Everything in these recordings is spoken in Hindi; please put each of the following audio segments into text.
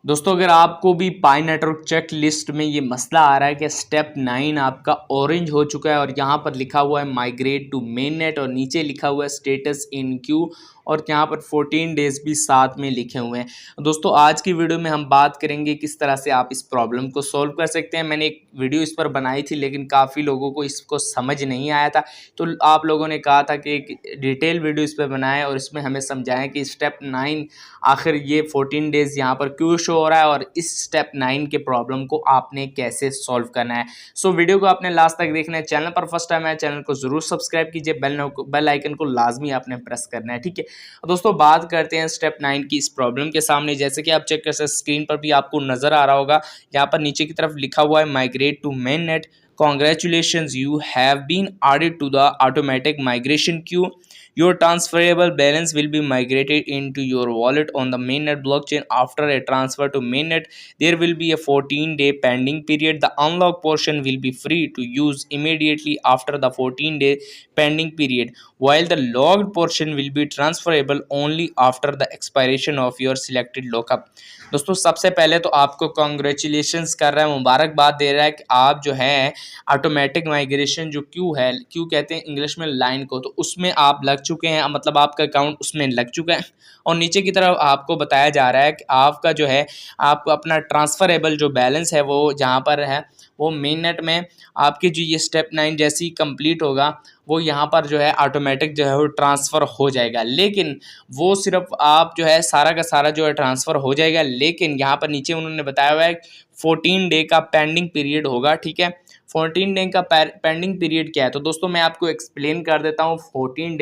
दोस्तों अगर आपको भी पाई नेटवर्क चेक लिस्ट में ये मसला आ रहा है कि स्टेप 9 आपका ऑरेंज हो चुका है और यहाँ पर लिखा हुआ है माइग्रेट टू मेन नेट और नीचे लिखा हुआ है स्टेटस इन क्यू और यहाँ पर 14 डेज भी साथ में लिखे हुए हैं। दोस्तों आज की वीडियो में हम बात करेंगे किस तरह से आप इस प्रॉब्लम को सॉल्व कर सकते हैं। मैंने एक वीडियो इस पर बनाई थी लेकिन काफ़ी लोगों को इसको समझ नहीं आया था, तो आप लोगों ने कहा था कि एक डिटेल वीडियो इस पर बनाएं और इसमें हमें समझाएं कि स्टेप 9 आखिर ये 14 डेज यहाँ पर क्यों शो हो रहा है और इस स्टेप 9 के प्रॉब्लम को आपने कैसे सॉल्व करना है। सो वीडियो को आपने लास्ट तक देखना है। चैनल पर फर्स्ट टाइम है, चैनल को जरूर सब्सक्राइब कीजिए, बेल आइकन को लाजमी आपने प्रेस करना है, ठीक है। दोस्तों बात करते हैं स्टेप 9 की इस प्रॉब्लम के सामने। जैसे कि आप चेक कर सकते स्क्रीन पर भी आपको नजर आ रहा होगा, यहाँ पर नीचे की तरफ लिखा हुआ है migrate to main net. Congratulations, you have been added to the automatic migration queue. Your transferable balance will be migrated into your wallet on the mainnet blockchain after a transfer to mainnet. There will be a 14-day pending period. The unlock portion will be free to use immediately after the 14-day pending period, while the logged portion will be transferable only after the expiration of your selected lockup. दोस्तों सबसे पहले तो आपको कॉन्ग्रेचुलेशंस कर रहा है, मुबारकबाद दे रहा है कि आप जो है ऑटोमेटिक माइग्रेशन जो क्यू है, क्यू कहते हैं इंग्लिश में लाइन को, तो उसमें आप लग चुके हैं, मतलब आपका अकाउंट उसमें लग चुका है। और नीचे की तरफ आपको बताया जा रहा है कि आपका जो है आप अपना ट्रांसफरेबल जो बैलेंस है वो जहाँ पर है वो मेन नेट में आपकी जो ये स्टेप 9 जैसी कंप्लीट होगा वो यहाँ पर जो है ऑटोमेटिक जो है वो ट्रांसफ़र हो जाएगा। लेकिन वो सिर्फ आप जो है सारा का सारा जो है ट्रांसफ़र हो जाएगा, लेकिन यहाँ पर नीचे उन्होंने बताया हुआ है 14 डे का पेंडिंग पीरियड होगा, ठीक है। 14 डे का पेंडिंग पीरियड क्या है, तो दोस्तों मैं आपको एक्सप्लेन कर देता हूँ। 14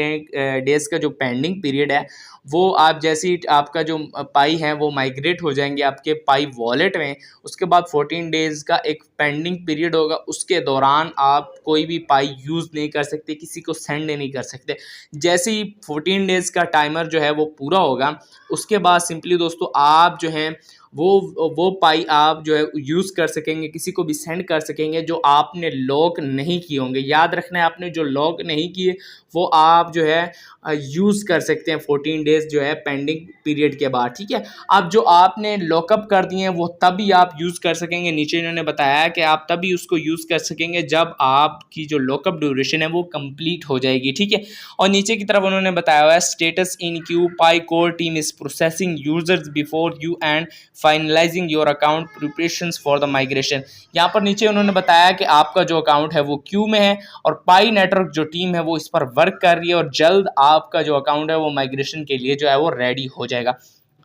डेज़ का जो पेंडिंग पीरियड है वो आप जैसे ही आपका जो पाई है वो माइग्रेट हो जाएंगे आपके पाई वॉलेट में, उसके बाद 14 डेज़ का एक पेंडिंग पीरियड होगा। उसके दौरान आप कोई भी पाई यूज़ नहीं कर सकते, किसी को सेंड नहीं कर सकते। जैसे ही 14 डेज़ का टाइमर जो है वो पूरा होगा उसके बाद सिंपली दोस्तों आप जो हैं वो पाई आप जो है यूज़ कर सकेंगे, किसी को भी सेंड कर सकेंगे जो आपने लॉक नहीं किए होंगे। याद रखना है, आपने जो लॉक नहीं किए वो आप जो है यूज़ कर सकते हैं 14 डेज़ जो है पेंडिंग पीरियड के बाद, ठीक है। अब जो आपने लॉकअप कर दिए हैं वो तभी आप यूज़ कर सकेंगे। नीचे इन्होंने बताया है कि आप तभी उसको यूज़ कर सकेंगे जब आपकी जो लॉकअप ड्यूरेशन है वो कंप्लीट हो जाएगी, ठीक है। और नीचे की तरफ उन्होंने बताया हुआ है status in queue Pi core team is processing users before you and finalizing your account preparations for the migration. यहाँ पर नीचे उन्होंने बताया कि आपका जो अकाउंट है वो क्यू में है और पाई नेटवर्क जो टीम है वो इस पर वर्क कर रही है और जल्द आपका जो अकाउंट है वो माइग्रेशन के लिए जो है वो रेडी हो जाएगा।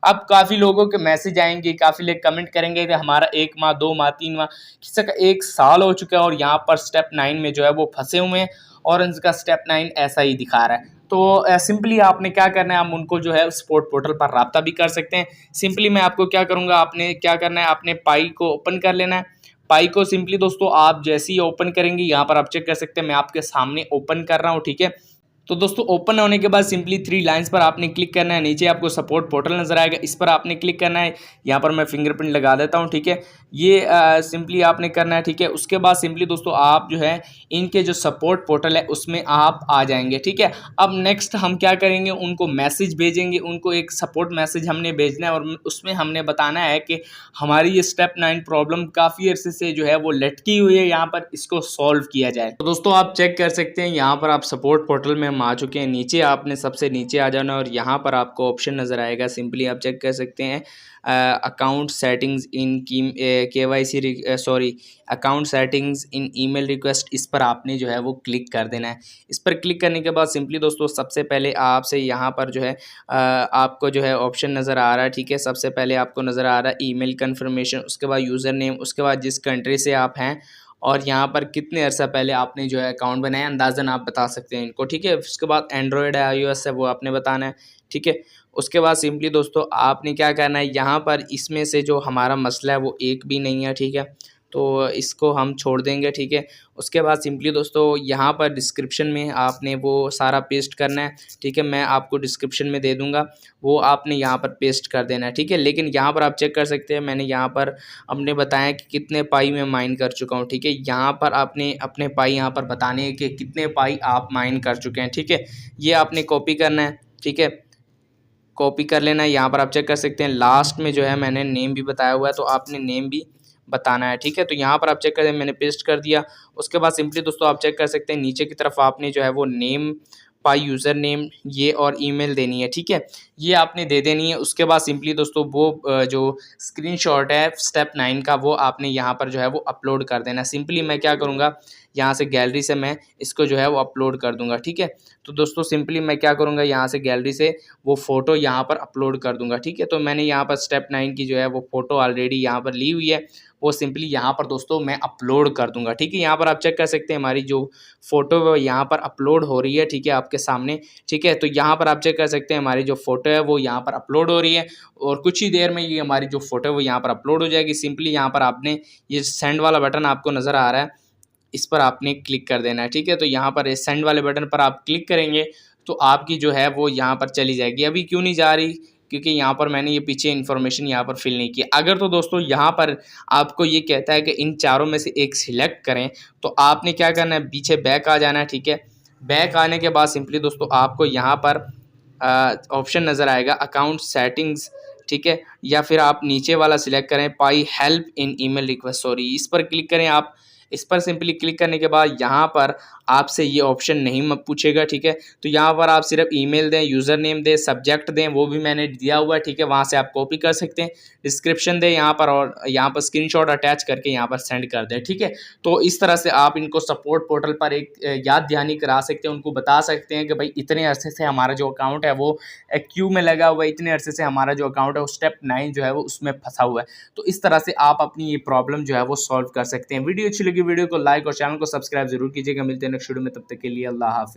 अब काफ़ी लोगों के मैसेज आएंगे, काफ़ी लोग कमेंट करेंगे कि हमारा 1 माह 2 माह 3 माह किसी का 1 साल हो चुका है और यहाँ पर स्टेप 9 में जो है वो फंसे हुए हैं और इनका स्टेप 9 ऐसा ही दिखा रहा है। तो सिंपली आपने क्या करना है, आप उनको जो है स्पोर्ट पोर्टल पर राब्ता भी कर सकते हैं। सिंपली मैं आपको क्या करूँगा, आपने क्या करना है, आपने पाई को ओपन कर लेना है। पाई को सिंपली दोस्तों आप जैसे ही ओपन करेंगे यहाँ पर आप चेक कर सकते हैं मैं आपके सामने ओपन कर रहा हूँ, ठीक है। तो दोस्तों ओपन होने के बाद सिंपली 3 लाइंस पर आपने क्लिक करना है। नीचे आपको सपोर्ट पोर्टल नजर आएगा, इस पर आपने क्लिक करना है। यहाँ पर मैं फिंगरप्रिंट लगा देता हूँ, ठीक है। ये सिंपली आपने करना है, ठीक है। उसके बाद सिंपली दोस्तों आप जो है इनके जो सपोर्ट पोर्टल है उसमें आप आ जाएंगे, ठीक है। अब नेक्स्ट हम क्या करेंगे, उनको मैसेज भेजेंगे, उनको एक सपोर्ट मैसेज हमने भेजना है और उसमें हमने बताना है कि हमारी ये स्टेप 9 प्रॉब्लम काफ़ी अर्से से जो है वो लटकी हुई है, यहाँ पर इसको सॉल्व किया जाए। तो दोस्तों आप चेक कर सकते हैं यहाँ पर आप सपोर्ट पोर्टल में आ चुके हैं। नीचे आपने सबसे नीचे आ जाना और यहाँ पर आपको ऑप्शन नज़र आएगा, सिंपली आप चेक कर सकते हैं अकाउंट सेटिंग्स इन अकाउंट सेटिंग्स इन ईमेल रिक्वेस्ट, इस पर आपने जो है वो क्लिक कर देना है। इस पर क्लिक करने के बाद सिंपली दोस्तों सबसे पहले आपसे यहाँ पर जो है आपको जो है ऑप्शन नज़र आ रहा है, ठीक है। सबसे पहले आपको नज़र आ रहा है ईमेल कन्फर्मेशन, उसके बाद यूज़र नेम, उसके बाद जिस कंट्री से आप हैं और यहाँ पर कितने अर्सा पहले आपने जो है अकाउंट बनाया अंदाज़न आप बता सकते हैं इनको, ठीक है। उसके बाद एंड्रॉयड है iOS है वो आपने बताना है, ठीक है। उसके बाद सिंपली दोस्तों आपने क्या करना है, यहाँ पर इसमें से जो हमारा मसला है वो एक भी नहीं है, ठीक है। तो इसको हम छोड़ देंगे, ठीक है। उसके बाद सिंपली दोस्तों यहाँ पर डिस्क्रिप्शन में आपने वो सारा पेस्ट करना है, ठीक है। मैं आपको डिस्क्रिप्शन में दे दूँगा, वो आपने यहाँ पर पेस्ट कर देना है, ठीक है। लेकिन यहाँ पर आप चेक कर सकते हैं मैंने यहाँ पर हमने बताया कि कितने पाई मैं माइन कर चुका हूँ, ठीक है। यहाँ पर आपने अपने पाई यहाँ पर बताने हैं कि कितने पाई आप माइन कर चुके हैं, ठीक है। ये आपने कॉपी करना है, ठीक है। कॉपी कर लेना है। यहाँ पर आप चेक कर सकते हैं लास्ट में जो है मैंने नेम भी बताया हुआ है, तो आपने नेम भी बताना है, ठीक है। तो यहाँ पर आप चेक करें, मैंने पेस्ट कर दिया। उसके बाद सिंपली दोस्तों आप चेक कर सकते हैं नीचे की तरफ आपने जो है वो नेम पाई यूज़र नेम ये और ईमेल देनी है, ठीक है। ये आपने दे देनी है। उसके बाद सिंपली दोस्तों वो जो स्क्रीनशॉट है स्टेप 9 का वो आपने यहाँ पर जो है वो अपलोड कर देना है। सिंपली मैं क्या करूँगा, यहाँ से गैलरी से मैं इसको जो है वो अपलोड कर दूँगा, ठीक है। तो दोस्तों सिंपली मैं क्या करूँगा, यहाँ से गैलरी से वो फ़ोटो यहाँ पर अपलोड कर दूँगा, ठीक है। तो मैंने यहाँ पर स्टेप 9 की जो है वो फ़ोटो ऑलरेडी यहाँ पर ली हुई है, वो सिंपली यहाँ पर दोस्तों मैं अपलोड कर दूँगा, ठीक है। यहाँ पर आप चेक कर सकते हैं हमारी जो फ़ोटो है वो यहाँ पर अपलोड हो रही है, ठीक है, आपके सामने, ठीक है। तो यहाँ पर आप चेक कर सकते हैं हमारी जो फ़ोटो है वो यहाँ पर अपलोड हो रही है और कुछ ही देर में ये हमारी जो फ़ोटो है वो यहाँ पर अपलोड हो जाएगी। सिंपली यहाँ पर आपने ये सेंड वाला बटन आपको नज़र आ रहा है, इस पर आपने क्लिक कर देना है, ठीक है। तो यहाँ पर इस सेंड वाले बटन पर आप क्लिक करेंगे तो आपकी जो है वो यहाँ पर चली जाएगी। अभी क्यों नहीं जा रही, क्योंकि यहाँ पर मैंने ये पीछे इन्फॉर्मेशन यहाँ पर फिल नहीं की। अगर तो दोस्तों यहाँ पर आपको ये कहता है कि इन चारों में से एक सिलेक्ट करें, तो आपने क्या करना है, पीछे बैक आ जाना है, ठीक है। बैक आने के बाद सिंपली दोस्तों आपको यहाँ पर ऑप्शन नज़र आएगा अकाउंट सेटिंग्स, ठीक है, या फिर आप नीचे वाला सिलेक्ट करें पाई help in email request, sorry, इस पर क्लिक करें आप। इस पर सिंपली क्लिक करने के बाद यहाँ पर आपसे ये ऑप्शन नहीं पूछेगा, ठीक है। तो यहाँ पर आप सिर्फ ईमेल दें, यूज़र नेम दें, सब्जेक्ट दें, वो भी मैंने दिया हुआ है, ठीक है। वहाँ से आप कॉपी कर सकते हैं, डिस्क्रिप्शन दें यहाँ पर और यहाँ पर स्क्रीनशॉट अटैच करके यहाँ पर सेंड कर दें, ठीक है। तो इस तरह से आप इनको सपोर्ट पोर्टल पर एक याद दहानी करा सकते हैं, उनको बता सकते हैं कि भाई इतने अरसे से हमारा जो अकाउंट है वो क्यू में लगा हुआ है, इतने अरसे से हमारा जो अकाउंट है वो स्टेप 9 जो है वो उसमें फंसा हुआ है। तो इस तरह से आप अपनी ये प्रॉब्लम जो है वो सॉल्व कर सकते हैं। वीडियो अच्छी लगी वीडियो को लाइक और चैनल को सब्सक्राइब जरूर कीजिएगा। मिलते हैं नेक्स्ट वीडियो में, तब तक के लिए अल्लाह हाफिज़।